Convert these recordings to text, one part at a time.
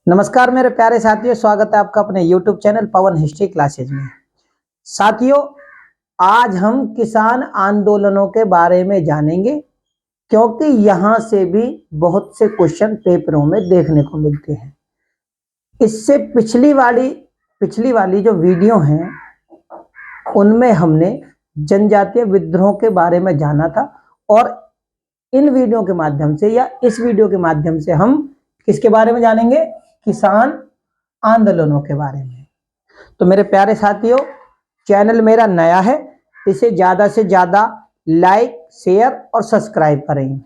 नमस्कार मेरे प्यारे साथियों, स्वागत है आपका अपने YouTube चैनल पवन हिस्ट्री क्लासेज में। साथियों, आज हम किसान आंदोलनों के बारे में जानेंगे क्योंकि यहां से भी बहुत से क्वेश्चन पेपरों में देखने को मिलते हैं। इससे पिछली वाली जो वीडियो हैं उनमें हमने जनजातीय विद्रोह के बारे में जाना था और इन वीडियो के माध्यम से या इस वीडियो के माध्यम से हम किसके बारे में जानेंगे? किसान आंदोलनों के बारे में। तो मेरे प्यारे साथियों, चैनल मेरा नया है, इसे ज्यादा से ज्यादा लाइक, शेयर और सब्सक्राइब करें।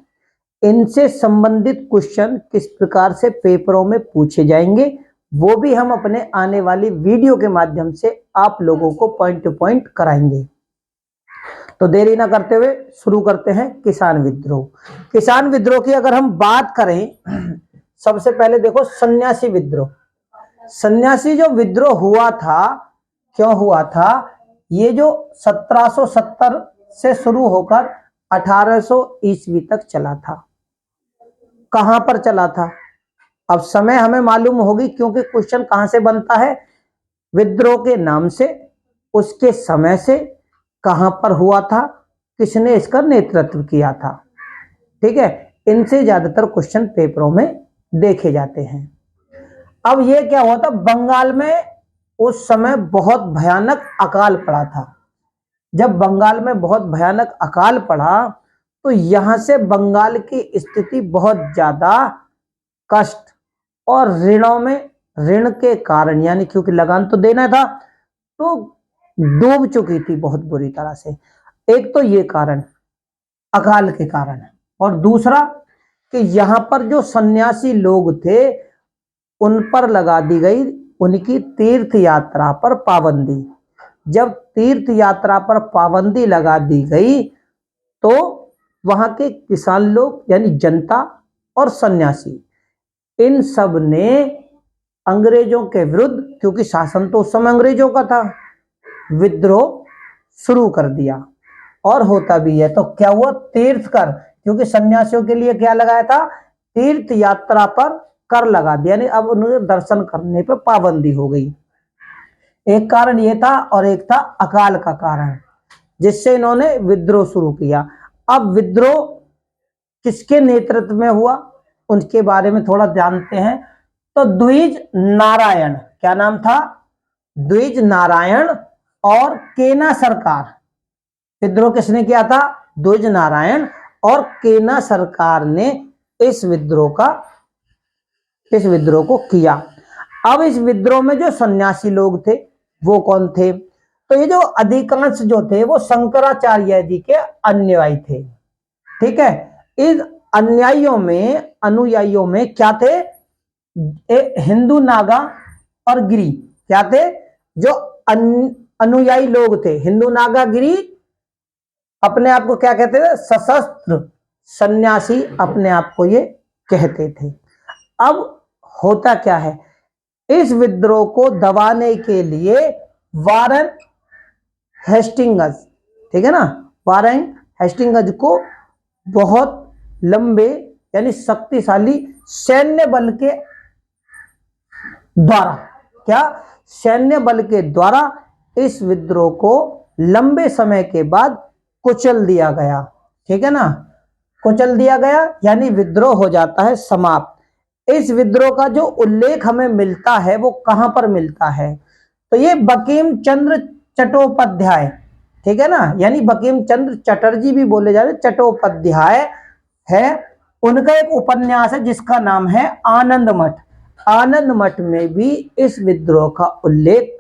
इनसे संबंधित क्वेश्चन किस प्रकार से पेपरों में पूछे जाएंगे वो भी हम अपने आने वाली वीडियो के माध्यम से आप लोगों को पॉइंट टू पॉइंट कराएंगे। तो देरी ना करते हुए शुरू करते हैं किसान विद्रोह। किसान विद्रोह की अगर हम बात करें, सबसे पहले देखो सन्यासी विद्रोह। सन्यासी जो विद्रोह हुआ था, क्यों हुआ था? ये जो 1770 से शुरू होकर 1800 ईस्वी तक चला था। कहां पर चला था? अब समय हमें मालूम होगी क्योंकि क्वेश्चन कहां से बनता है? विद्रोह के नाम से, उसके समय से, कहां पर हुआ था, किसने इसका नेतृत्व किया था। ठीक है, इनसे ज्यादातर क्वेश्चन पेपरों में देखे जाते हैं। अब ये क्या हुआ था? बंगाल में उस समय बहुत भयानक अकाल पड़ा था। जब बंगाल में बहुत भयानक अकाल पड़ा तो यहां से बंगाल की स्थिति बहुत ज्यादा कष्ट और ऋण के कारण, यानी क्योंकि लगान तो देना था, तो डूब चुकी थी बहुत बुरी तरह से। एक तो ये कारण अकाल के कारण, और दूसरा कि यहां पर जो सन्यासी लोग थे उन पर लगा दी गई उनकी तीर्थ यात्रा पर पाबंदी। जब तीर्थ यात्रा पर पाबंदी लगा दी गई तो वहां के किसान लोग यानी जनता और सन्यासी, इन सब ने अंग्रेजों के विरुद्ध, क्योंकि शासन तो उस समय अंग्रेजों का था, विद्रोह शुरू कर दिया। और होता भी है तो क्या हुआ? तीर्थ कर, क्योंकि सन्यासियों के लिए क्या लगाया था? तीर्थ यात्रा पर कर लगा दिया, यानी अब उन्हें दर्शन करने पर पाबंदी हो गई। एक कारण ये था और एक था अकाल का कारण, जिससे इन्होंने विद्रोह शुरू किया। अब विद्रोह किसके नेतृत्व में हुआ उनके बारे में थोड़ा जानते हैं। तो द्विज नारायण, क्या नाम था? द्विज नारायण और केना सरकार। विद्रोह किसने किया था? द्विज नारायण और केना सरकार ने इस विद्रोह को किया। अब इस विद्रोह में जो सन्यासी लोग थे वो कौन थे? तो ये जो अधिकांश जो थे वो शंकराचार्य जी के अनुयायी थे। ठीक है, इस अनुयायियों में क्या थे? हिंदू, नागा और गिरी। क्या थे? जो अनुयायी लोग थे, हिंदू, नागा, गिरी, अपने आप को क्या कहते थे? सशस्त्र सन्यासी अपने आप को ये कहते थे। अब होता क्या है? इस विद्रोह को दबाने के लिए वारन हेस्टिंग्स, ठीक है ना, वारन हेस्टिंग्स को बहुत लंबे यानी शक्तिशाली सैन्य बल के द्वारा, क्या सैन्य बल के द्वारा इस विद्रोह को लंबे समय के बाद कुचल दिया गया। ठीक है ना, कुचल दिया गया यानी विद्रोह हो जाता है समाप्त। इस विद्रोह का जो उल्लेख हमें मिलता है वो कहां पर मिलता है? तो ये बंकिम चंद्र चट्टोपाध्याय, ठीक है ना, यानी बंकिम चंद्र चटर्जी भी बोले जा रहे, चट्टोपाध्याय है, उनका एक उपन्यास है जिसका नाम है आनंद मठ। आनंद मठ में भी इस विद्रोह का उल्लेख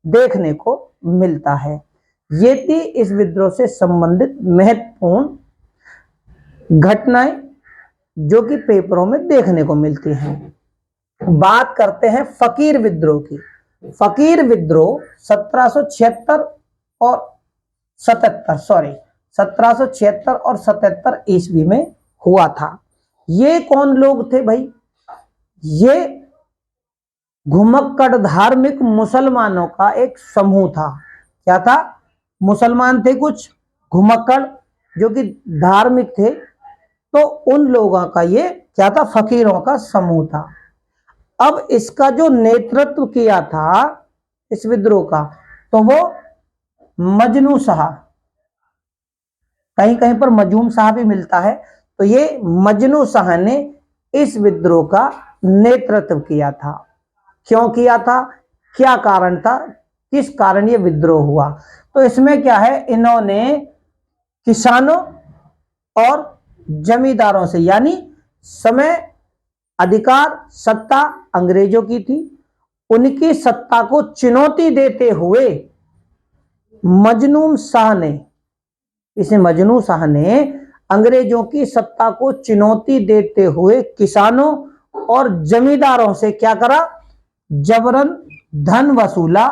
देखने को मिलता है। ये थी इस विद्रोह से संबंधित महत्वपूर्ण घटनाएं जो कि पेपरों में देखने को मिलती हैं। बात करते हैं फकीर विद्रोह की। फकीर विद्रोह 1776 और 77 ईस्वी में हुआ था। ये कौन लोग थे भाई? ये घुमक्कड़ धार्मिक मुसलमानों का एक समूह था। क्या था? मुसलमान थे कुछ घुमक्कड़ जो कि धार्मिक थे, तो उन लोगों का ये क्या था? फकीरों का समूह था। अब इसका जो नेतृत्व किया था इस विद्रोह का, तो वो मजनू शाह, कहीं कहीं पर मजूम शाह भी मिलता है, तो ये मजनू शाह ने इस विद्रोह का नेतृत्व किया था। क्यों किया था, क्या कारण था, किस कारण ये विद्रोह हुआ? तो इसमें क्या है, इन्होंने किसानों और जमींदारों से, यानी समय अधिकार सत्ता अंग्रेजों की थी, उनकी सत्ता को चुनौती देते हुए मजनू शाह ने, इसे मजनू शाह ने अंग्रेजों की सत्ता को चुनौती देते हुए किसानों और जमींदारों से क्या करा, जबरन धन वसूला।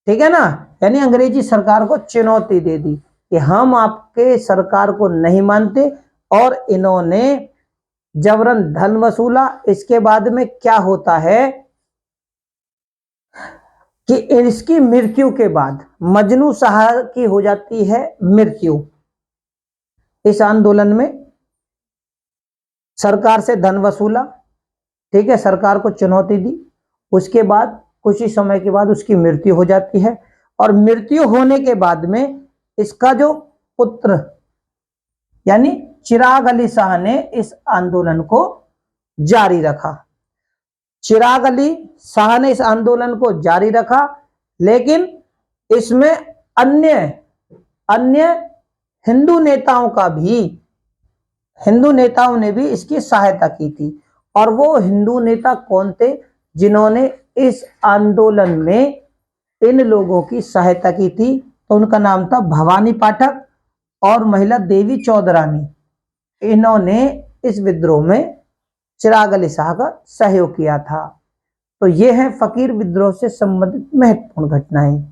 ठीक है ना, यानी अंग्रेजी सरकार को चुनौती दे दी कि हम आपके सरकार को नहीं मानते, और इन्होंने जबरन धन वसूला। इसके बाद में क्या होता है कि इसकी मृत्यु के बाद मजनू शाह की हो जाती है मृत्यु। इस आंदोलन में सरकार से धन वसूला, ठीक है, सरकार को चुनौती दी, उसके बाद कुछ ही समय के बाद उसकी मृत्यु हो जाती है, और मृत्यु होने के बाद में इसका जो पुत्र यानी चिराग अली शाह ने इस आंदोलन को जारी रखा। चिराग अली शाह ने इस आंदोलन को जारी रखा, लेकिन इसमें अन्य अन्य हिंदू नेताओं ने भी इसकी सहायता की थी। और वो हिंदू नेता कौन थे जिन्होंने इस आंदोलन में इन लोगों की सहायता की थी? तो उनका नाम था भवानी पाठक और महिला देवी चौधरानी। इन्होंने इस विद्रोह में चिराग अली शाह का सहयोग किया था। तो ये है फकीर विद्रोह से संबंधित महत्वपूर्ण घटनाएं।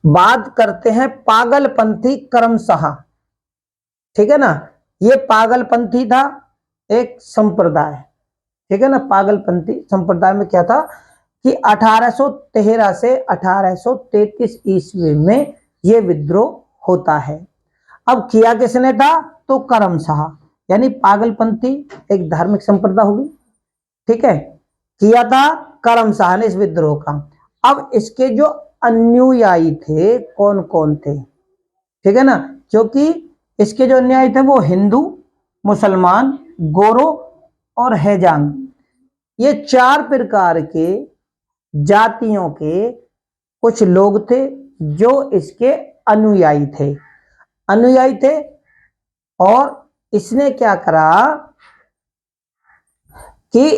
बात करते हैं पागलपंथी करम शाह। ठीक है ना, ये पागलपंथी था एक संप्रदाय। ठीक है ना, पागलपंथी संप्रदाय में क्या था कि 1813 से 1833 ईस्वी में ये विद्रोह होता है। अब किया किसने था? तो करम शाह, यानी पागलपंथी एक धार्मिक संप्रदाय होगी। ठीक है, किया था करम शाह ने इस विद्रोह का। अब इसके जो अनुयायी थे कौन कौन थे? ठीक है ना, क्योंकि इसके जो अनुयायी थे वो हिंदू, मुसलमान, गोरो और हैजांग, ये 4 प्रकार के जातियों के कुछ लोग थे जो इसके अनुयायी थे। और इसने क्या करा कि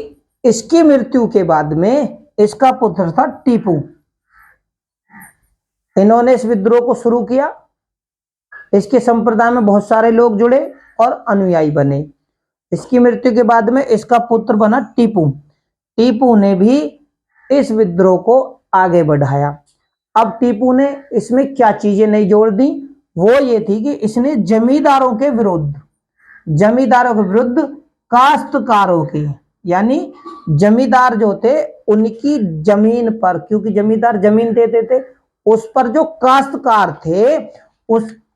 इसकी मृत्यु के बाद में इसका पुत्र था टीपू, इन्होंने इस विद्रोह को शुरू किया। इसके संप्रदाय में बहुत सारे लोग जुड़े और अनुयायी बने। इसकी मृत्यु के बाद में इसका पुत्र बना टीपू ने भी इस विद्रोह को आगे बढ़ाया। अब टीपू ने इसमें क्या चीजें नहीं जोड़ दी, वो ये थी कि इसने जमींदारों के विरुद्ध काश्तकारों के, यानी जमींदार जो थे उनकी जमीन पर, क्योंकि जमींदार जमीन देते थे, उस पर जो काश्तकार थे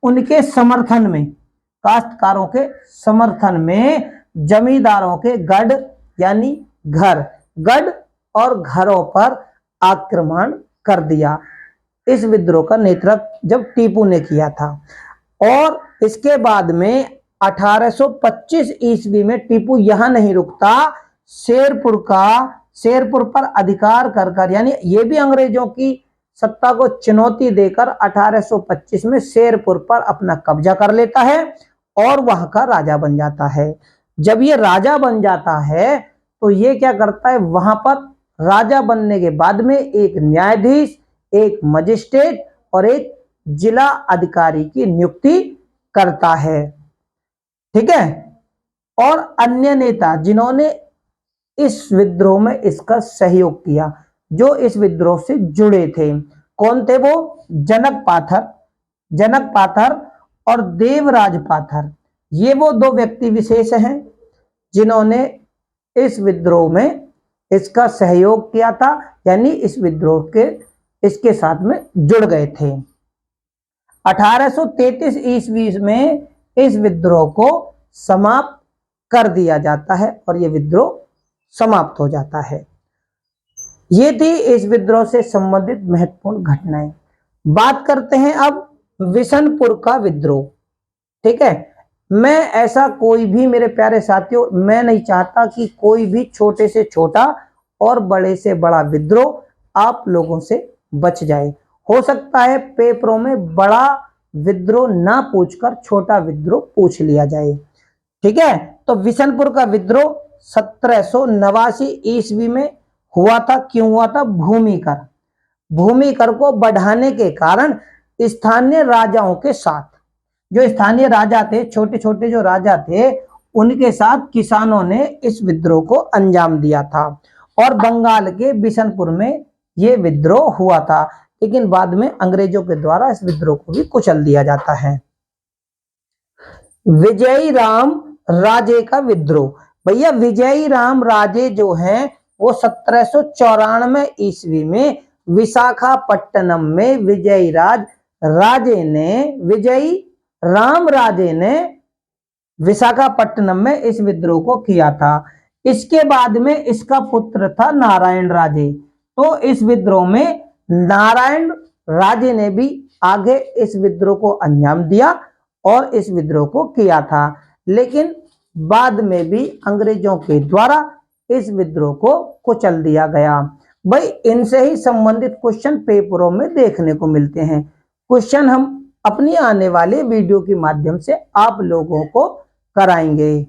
उनके समर्थन में, काश्तकारों के समर्थन में जमींदारों के गढ़ यानी गढ़ और घरों पर आक्रमण कर दिया। इस विद्रोह का नेतृत्व जब टीपू ने किया था। और इसके बाद में 1825 ईस्वी में टीपू यहां नहीं रुकता, शेरपुर पर अधिकार कर यानी ये भी अंग्रेजों की सत्ता को चुनौती देकर 1825 में शेरपुर पर अपना कब्जा कर लेता है और वहां का राजा बन जाता है। जब ये राजा बन जाता है तो ये क्या करता है, वहां पर राजा बनने के बाद में एक न्यायाधीश, एक मजिस्ट्रेट और एक जिला अधिकारी की नियुक्ति करता है। ठीक है, और अन्य नेता जिन्होंने इस विद्रोह में इसका सहयोग किया, जो इस विद्रोह से जुड़े थे, कौन थे वो? जनक पाथर और देवराज पाथर। ये वो 2 व्यक्ति विशेष हैं जिन्होंने इस विद्रोह में इसका सहयोग किया था, यानी इस विद्रोह के इसके साथ में जुड़ गए थे। 1833 ईस्वी में इस विद्रोह को समाप्त कर दिया जाता है और यह विद्रोह समाप्त हो जाता है। ये थी इस विद्रोह से संबंधित महत्वपूर्ण घटनाएं। बात करते हैं अब बिशनपुर का विद्रोह। ठीक है, मैं ऐसा कोई भी मेरे प्यारे साथियों, मैं नहीं चाहता कि कोई भी छोटे से छोटा और बड़े से बड़ा विद्रोह आप लोगों से बच जाए। हो सकता है पेपरों में बड़ा विद्रोह ना पूछकर छोटा विद्रोह पूछ लिया जाए। ठीक है, तो बिशनपुर का विद्रोह 1789 ईस्वी में हुआ था। क्यों हुआ था? भूमि कर को बढ़ाने के कारण स्थानीय राजाओं के साथ, जो स्थानीय राजा थे, छोटे छोटे जो राजा थे, उनके साथ किसानों ने इस विद्रोह को अंजाम दिया था और बंगाल के बिशनपुर में यह विद्रोह हुआ था। लेकिन बाद में अंग्रेजों के द्वारा इस विद्रोह को भी कुचल दिया जाता है। विजयी राम राजे का विद्रोह। भैया विजयी राम राजे जो हैं वो 1794 ईस्वी में विशाखापट्टनम में विजयी राम राजे ने विशाखापट्टनम में इस विद्रोह को किया था। इसके बाद में इसका पुत्र था नारायण राजे। तो इस विद्रोह में नारायण राजे ने भी आगे इस विद्रोह को अंजाम दिया और इस विद्रोह को किया था। लेकिन बाद में भी अंग्रेजों के द्वारा इस विद्रोह को कुचल दिया गया। भाई इनसे ही संबंधित क्वेश्चन पेपरों में देखने को मिलते हैं। क्वेश्चन हम अपनी आने वाले वीडियो के माध्यम से आप लोगों को कराएंगे।